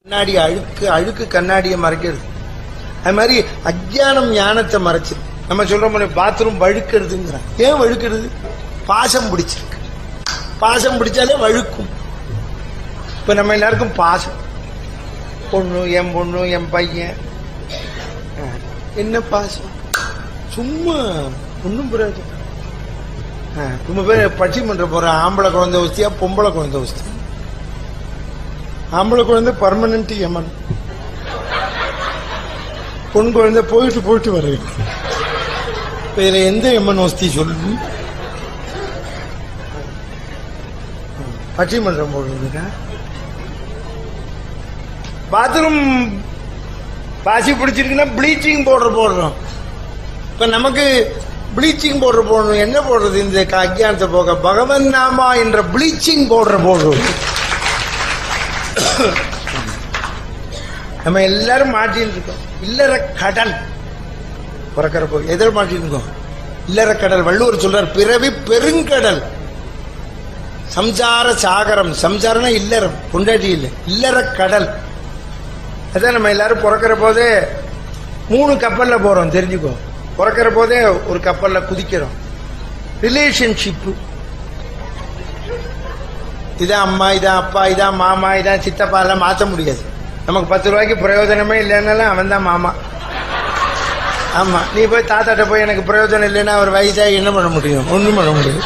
கண்ணாடி அழுக்கு கண்ணாடியை மறைக்கிறது. அது மாதிரி அஜ்ஞானம் ஞானத்தை மறைச்சு நம்ம சொல்றோம் பாத்ரூம் வழுக்கிறதுங்கிறான். ஏன் வழுக்கிறது? பாசம் பிடிச்சிருக்கு. பாசம் பிடிச்சாலே வழுக்கும். இப்ப நம்ம எல்லாருக்கும் பாசம், பொண்ணு என் பையன், என்ன பாசம்? சும்மா ஒன்னும் புரியாது. ரொம்ப பேர் பட்டிமன்றம் போற ஆம்பளை குழந்தை வசதியா பொம்பளை குழந்தை வசதி. ஆம்பளை குழந்தை பர்மனன்ட் எமன், பொன் குழந்தை போயிட்டு வரையும். வேற எந்த எமன் வசதி சொல்லு? பட்டிமன்றம் போடுறதுக்கா? பாத்ரூம் பாசி பிடிச்சிருக்குன்னா ப்ளீச்சிங் பவுடர் போடுறோம். இப்ப நமக்கு ப்ளீச்சிங் பவுடர் போடணும். என்ன போடுறது? இந்த அஜ்ஞானத்தை போக பகவன் நாமா என்ற ப்ளீச்சிங் பவுடர் போடுறோம். நம்ம எல்லாரும் மாட்டின்னு இருக்கோம். இல்லற கடல் பிறக்கிறப்போ எதிர் மாட்டின்னு இருக்கோம். இல்லற கடல். வள்ளுவர் சொல்றார், பிறவி பெருங்கடல், சம்சார சாகரம். சம்சாரம்னா இல்லறம், பொண்டாட்டி இல்லை, இல்லற கடல். அதான் நம்ம எல்லாரும் பிறக்கிற போதே 3 கப்பல்ல போறோம். தெரிஞ்சுக்கோ, பிறக்கிற போதே ஒரு கப்பல்ல குதிக்கிறோம். ரிலேஷன்ஷிப், இதான் அம்மா, இதான் அப்பா, இதான் மாமா, இதான் சித்தப்பா எல்லாம் மாற்ற முடியாது. நமக்கு 10 ரூபாய்க்கு பிரயோஜனமே இல்லைன்னாலும் அவன் தான் மாமா. ஆமா, நீ போய் தாத்தாட்ட போய் எனக்கு பிரயோஜனம் இல்லைன்னா அவர் வயசாகி என்ன பண்ண முடியும்? ஒன்றும் பண்ண முடியும்.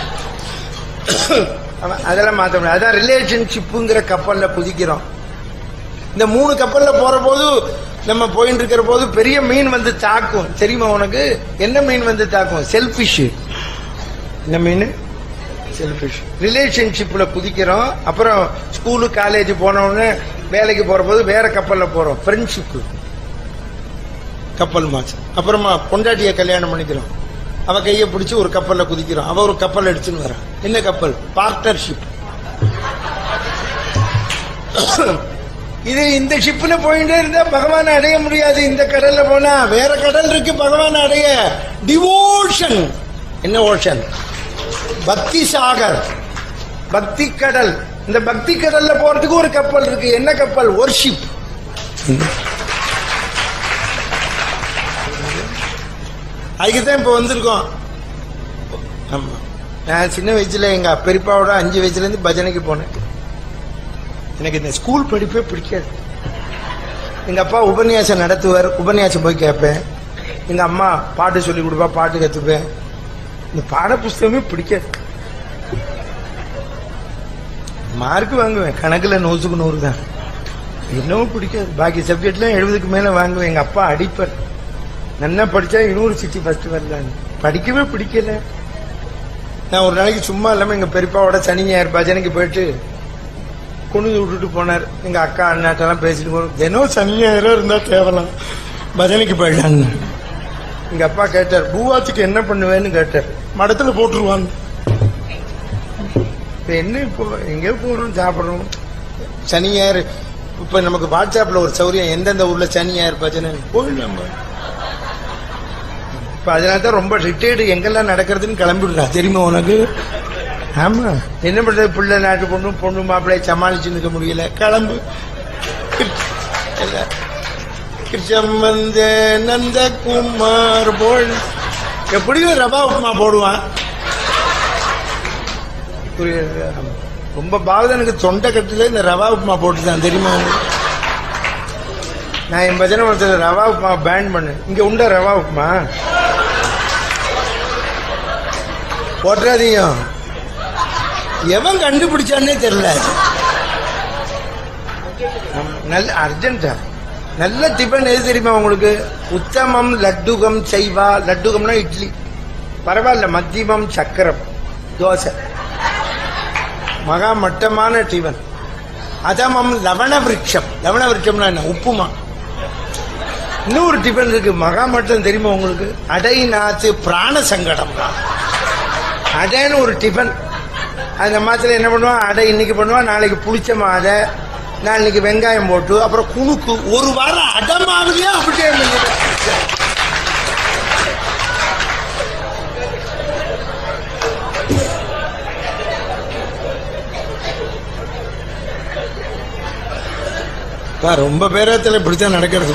அதெல்லாம் மாற்ற முடியாது. அதான் ரிலேஷன்ஷிப்புங்கிற கப்பல்ல குதிக்கிறோம். இந்த 3 கப்பல்ல போற போது நம்ம போயிட்டு இருக்கிற போது பெரிய மீன் வந்து தாக்கும். தெரியுமா உனக்கு? என்ன மீன் வந்து தாக்கும்? செல்பிஷ். என்ன மீன்? செல்பிஷ். ரிலேஷன்ஷிப்ல குதிக்கிறோம். அப்புறம் ஸ்கூலு காலேஜ் போனோடனே வேலைக்கு போற போது வேற கப்பல்ல போறோம். ஃப்ரெண்ட்ஷிப் கப்பல் மாச்சு. அப்புறமா பொண்டாட்டிய கல்யாணம் பண்ணிக்கிறோம். அவ கையை பிடிச்சி ஒரு கப்பல்ல குதிக்கிறோம். அவ ஒரு கப்பல் அடிச்சுன்னு வரான். என்ன கப்பல்? பார்ட்னர்ஷிப். இது இந்த ஷிப்ல போயிட்டே இருந்தா பகவானை அடைய முடியாது. இந்த கடல்ல போனா வேற கடல் இருக்கு பகவானை அடைய. டிவோஷன். என்ன ஓஷன்? பக்தி சாகர், பக்தி கடல். இந்த பக்தி கடல்ல போறதுக்கு ஒரு கப்பல் இருக்கு. என்ன கப்பல்? வொர்ஷிப். அதுக்குதான் இப்ப வந்திருக்கோம். ஆமா, நான் சின்ன வயசுல எங்க பெரியப்பாவோட 5 வயசுல இருந்து பஜனைக்கு போனேன். எனக்கு இந்த ஸ்கூல் படிப்பே பிடிக்காது. எங்க அப்பா உபன்யாசம் நடத்துவார், உபன்யாசம் போய் கேட்பேன். எங்க அம்மா பாட்டு சொல்லி கொடுப்பா, பாட்டு கத்துப்பேன். இந்த பாட புஸ்தகமே பிடிக்காது. மார்க் வாங்குவேன், கணக்குல 100க்கு 100 தான். இன்னமும் பிடிக்காது. பாக்கி சப்ஜெக்ட்ல 70க்கு மேல வாங்குவேன். எங்க அப்பா அடிப்பார், நல்லா படிச்சா யூனிவர்சிட்டி ஃபர்ஸ்ட் வரலான்னு. படிக்கவே பிடிக்கல. நான் ஒரு நாளைக்கு சும்மா இல்லாம எங்க பெரியப்பாவோட சனி ஞாயிறு பஜனைக்கு போயிட்டு கொண்டு விட்டுட்டு போனார். எங்க அக்கா அண்ணாட்டெல்லாம் பேசிட்டு போறோம். தினம் சனி ஞாயிறு இருந்தா தேவலாம், பஜனைக்கு போயிட்டான்னு. எங்க அப்பா கேட்டார், பூவாத்துக்கு என்ன பண்ணுவேன்னு கேட்டார். மடத்துல போட்டுருவாங்க. என்ன இப்போ எங்கேயோ போறோம், சாப்பிடுறோம். சனி ஞாயிறு இப்ப நமக்கு வாட்ஸ்அப்ல ஒரு சௌரியம், எந்தெந்த ஊர்ல சனி ஞாயிறு பஜனை போயிடலாம். இப்ப அதனாலதான் ரொம்ப ரிட்டையர்டு எங்கெல்லாம் நடக்கிறதுன்னு கிளம்பிடுறா. தெரியுமா உனக்கு? ஆமா, என்ன பண்றது? பிள்ளை நாட்டு பொண்ணு மாப்பிள்ளைய சமாளிச்சு நிற்க முடியல. கிளம்பு. கிருஷ்ணம் வந்த நந்தகுமார் போல் எப்படியும் ரவா உப்புமா போடுவான். ரொம்ப பாவதனுக்கு தொண்டை கட்டுல இந்த ரவா உப்புமா போட்டுதான். தெரியுமா? நான் என் பஜனை ஒருத்தர் ரவா உப்புமா பேன் பண்ணு. இங்க உண்ட ரவா உப்புமா போட்டுறாதீங்க. எவன் கண்டுபிடிச்சான்னே தெரியல. நல்ல அர்ஜென்டா நல்ல டிபன் எது தெரியுமா உங்களுக்கு? உத்தமம் லட்டுகம் செய்வா. லட்டுகம்னா இட்லி, பரவாயில்ல. மத்தியமம் சக்கரம் தோசை, மகா மட்டமான டிபன். அதமம் லவண விருட்சம். லவண விருட்சம்னா என்ன? உப்புமா. இன்னொரு டிபன் இருக்கு, மகா மட்டம். தெரியுமா உங்களுக்கு? அடை நாத்து பிராண சங்கடம். அடைன்னு ஒரு டிபன். அந்த மாத்திர என்ன பண்ணுவான்? அடை இன்னைக்கு பண்ணுவான், நாளைக்கு புளிச்ச மாதை, நாளைக்கு வெங்காயம் போட்டு, அப்புறம் குணுக்கு. ஒரு வாரம் அடமாவிலையா அப்படியே. ரொம்ப பேரத்தில் இப்படித்தான் நடக்கிறது.